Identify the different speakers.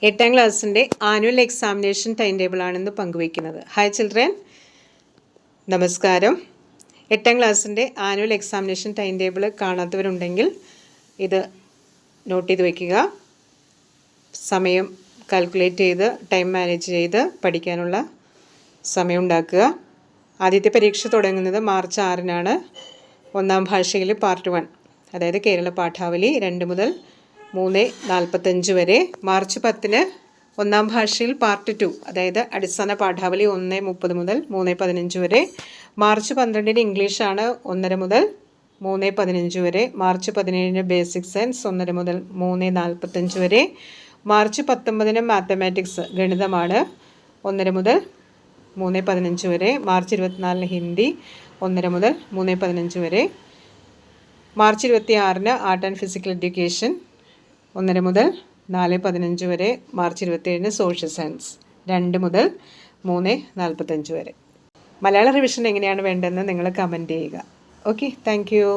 Speaker 1: 8ാം ക്ലാസ്സിൻ്റെ annual examination time ടേബിളാണെന്ന് പങ്കുവയ്ക്കുന്നത്. Hi children, നമസ്കാരം. 8ാം ക്ലാസ്സിൻ്റെ ആനുവൽ എക്സാമിനേഷൻ ടൈം ടേബിൾ കാണാത്തവരുണ്ടെങ്കിൽ ഇത് നോട്ട് ചെയ്ത് വയ്ക്കുക. സമയം കാൽക്കുലേറ്റ് ചെയ്ത് ടൈം മാനേജ് ചെയ്ത് പഠിക്കാനുള്ള സമയം ഉണ്ടാക്കുക. ആദ്യത്തെ പരീക്ഷ തുടങ്ങുന്നത് മാർച്ച് 6-നാണ്. 1ാം ഭാഷയിൽ പാർട്ട് 1, അതായത് കേരള പാഠാവലി 2 മുതൽ 3:45 വരെ. മാർച്ച് 10-ന് 1ാം ഭാഷയിൽ പാർട്ട് 2, അതായത് അടിസ്ഥാന പാഠാവലി 1:30 മുതൽ 3:15 വരെ. മാർച്ച് 12-ന് ഇംഗ്ലീഷാണ് 1:30 മുതൽ 3:15 വരെ. മാർച്ച് 17-ന് ബേസിക് സയൻസ് 1:30 മുതൽ 3:45 വരെ. മാർച്ച് 19-ന് മാത്തമാറ്റിക്സ് ഗണിതമാണ് 1:30 മുതൽ 3:15 വരെ. മാർച്ച് 24-ന് ഹിന്ദി 1:30 മുതൽ 3:15 വരെ. മാർച്ച് 26-ന് ആർട്ട് ആൻഡ് ഫിസിക്കൽ എഡ്യൂക്കേഷൻ 1:30 മുതൽ 4:15 വരെ. മാർച്ച് 27-ന് സോഷ്യൽ സയൻസ് 2 മുതൽ 3:45 വരെ. മലയാള റിവിഷൻ എങ്ങനെയാണ് വേണ്ടതെന്ന് നിങ്ങൾ കമൻറ്റ് ചെയ്യുക. Okay, thank you.